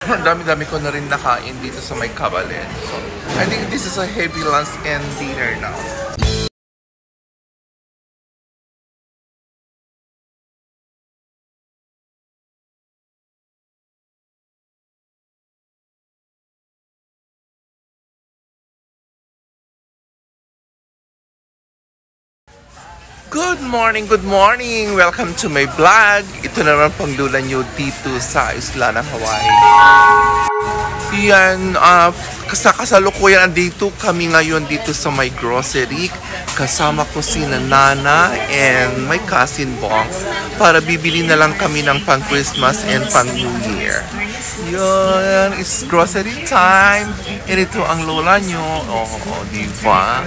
Dami-dami ko na rin nakain dito sa may Kabalen. So, I think this is a heavy lunch and dinner now. Good morning, good morning! Welcome to my vlog. Ito naman pang lula nyo dito sa isla ng Hawaii. Yan, sa kasalukuyan dito kami ngayon dito sa my grocery. Kasama ko si Nana and my cousin Bong para bibili na lang kami ng pang Christmas and pang New Year. Yun, it's grocery time. And ito ang lola nyo. Oh, diba?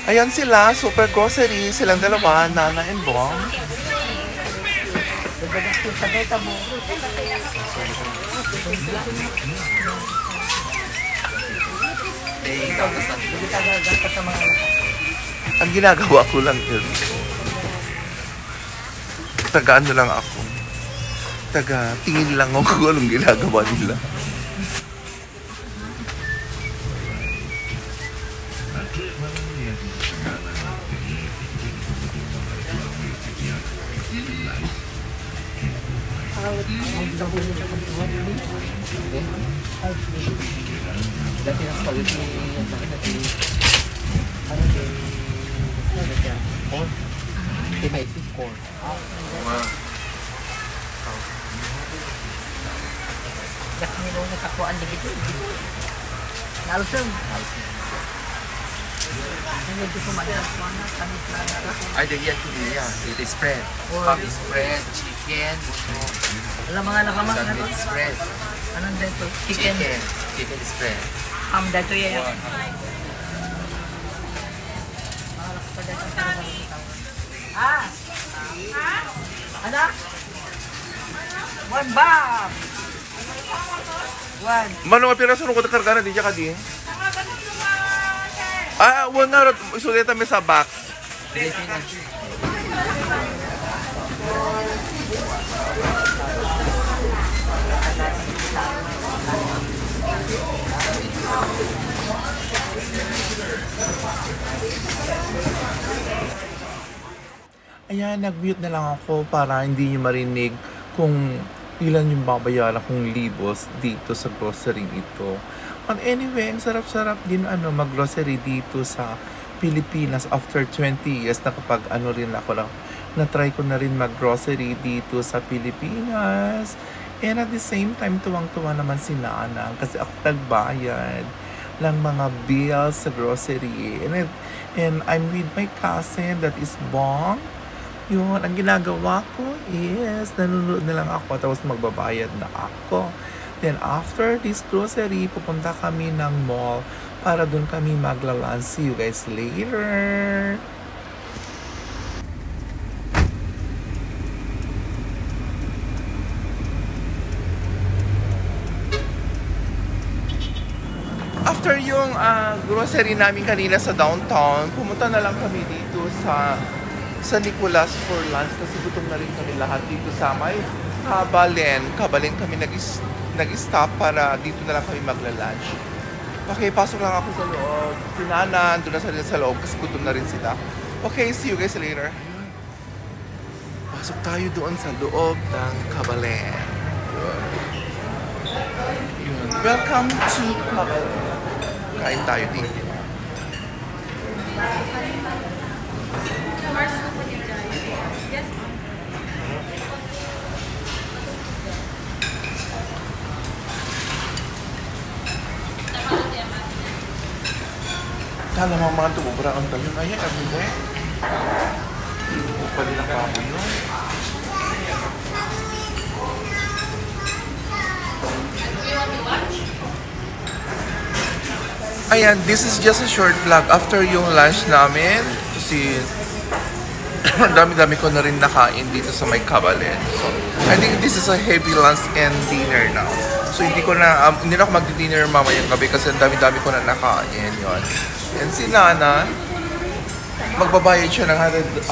Ayan sila, super grocery. Silang dalawa, Nana and Bong. Ang ginagawa ko lang yun. Taga-ano lang ako. Taga-tingin lang ako anong ginagawa nila. Dati ng salit ni may corn. Dak nilo nakakuan dito. Nalusong. Ay, yan ya. It is spread. Coffee spread, chicken. Alam mga nakamang Sandwich spread. anong dito? Chicken. Chicken spread. Dito yan. Ano? One bag. One. Mano nga piraso nung kakarga na di ka di? Wala na. Isulit kami sa box. Ayan, nag-mute na lang ako para hindi nyo marinig kung ilan yung babayaran kong libos dito sa grocery ito. But anyway, ang sarap-sarap din mag-grocery dito sa Pilipinas after 20 years na kapag rin ako lang na-try ko na rin mag-grocery dito sa Pilipinas. And at the same time, tuwang-tuwa naman si Nana kasi ako nagbayad ng mga bills sa grocery. And I'm with my cousin that is Bong. Yun, ang ginagawa ko is nanonood na lang ako tapos magbabayad na ako. Then after this grocery, pupunta kami ng mall para dun kami magla-lunch. See you guys later! After yung grocery namin kanina sa downtown, pumunta na lang kami dito sa Nicolas for lunch kasi gutom na rin kami lahat dito sa may Kabalen. Kabalen kami nag-stop para dito na lang kami magla-lunch. Okay, pasok lang ako sa loob. Si Nana, doon na sila sa loob kasi gutom na rin sila. Okay, see you guys later. Pasok tayo doon sa loob ng Kabalen. Yun. Welcome to Kabalen. Kain tayo dito. Kala mga ito, bubraan tayo na yan, everywhere. Pwede na kamo yun. Ayan, this is just a short vlog after yung lunch namin. Kasi dami-dami ko na rin nakain dito sa may Kabalen. So, I think this is a heavy lunch and dinner now. So, hindi na ako mag-dinner mamayang gabi kasi dami-dami ko na nakain yun. And si Nana, magbabayad siya ng 100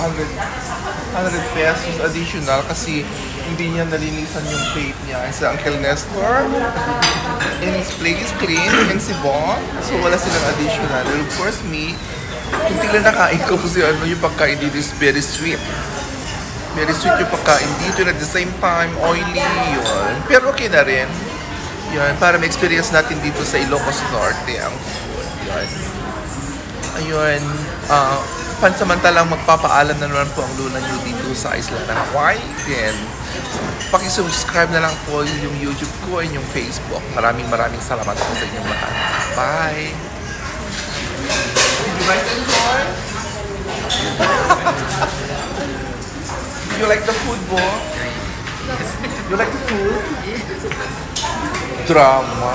100 pesos additional kasi hindi niya nalinisan yung plate niya. And si Uncle Nestor, and his plate is clean, and si Bon, so wala silang additional. And of course me, kung tila nakain ko kasi ano yung pagkain dito is very sweet. Very sweet yung pagkain dito and at the same time, oily yun. Pero okay na rin. Yun, para ma-experience natin dito sa Ilocos Norte ang food. Yun. Ayun, pansamantalang magpapaalam na naman po ang luna nyo dito sa isla ng Hawaii. Then, pakisubscribe na lang po yung YouTube ko and yung Facebook. Maraming salamat po sa inyong lahat. Bye! Did you guys enjoy? Did you like the food, Bo? You like the food? Drama.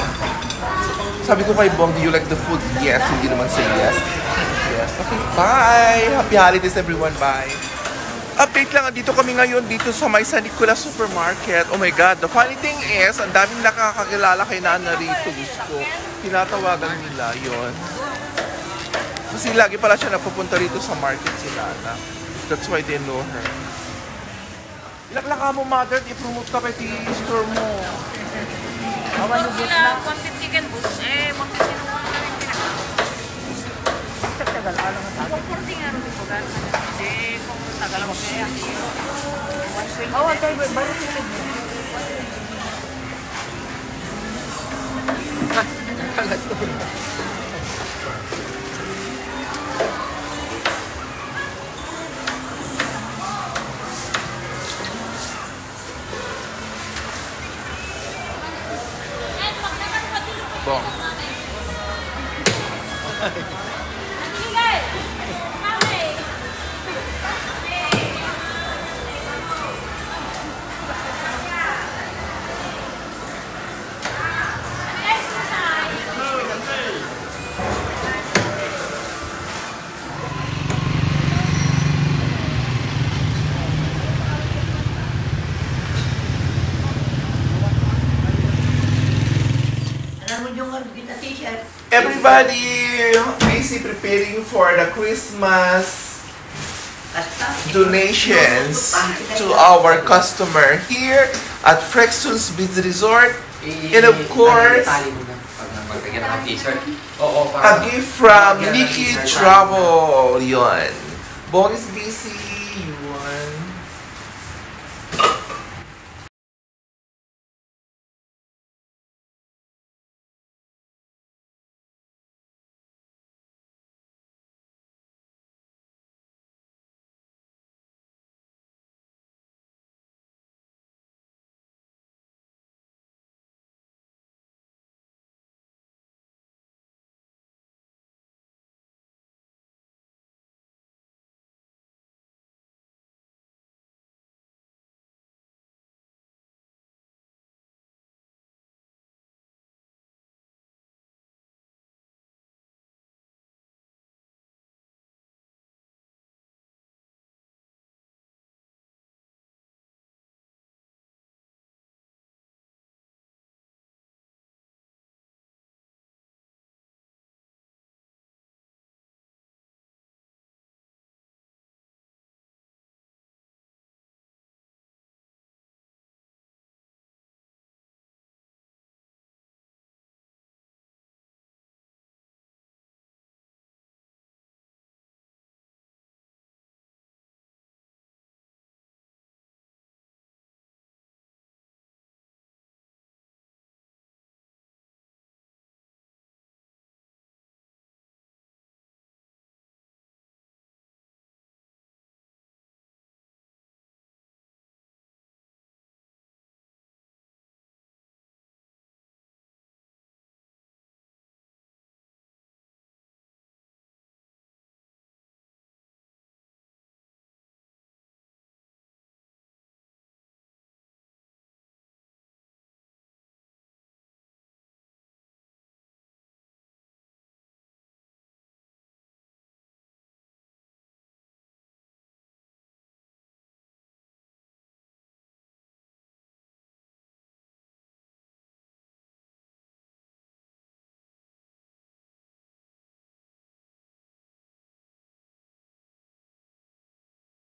Sabi ko kay Bong, do you like the food? Yes. Hindi naman say yes. Yes. Okay, bye! Happy holidays everyone. Bye! Update lang, dito kami ngayon dito sa may San Nicolas Supermarket. Oh my God, the funny thing is, ang daming nakakakilala kay Nana rito. Gusto, tinatawagan nila yon. Kasi lagi pala siya napupunta rito sa market si Nana. That's why they know her. Ilak ka mo, mother, i-promote ka kay store mo. Awan yung Sila, 150 kan bus. 150 naman kami tagal alam mo sabi. 140 nga rin po gano'n. Kung tagal mo kaya. Awan tayo, balik sila. Bong. Everybody busy preparing for the Christmas donations to our customer here at Frexton's Beach Resort. And of course, a gift from Nikki Travel. Yun. Bong is busy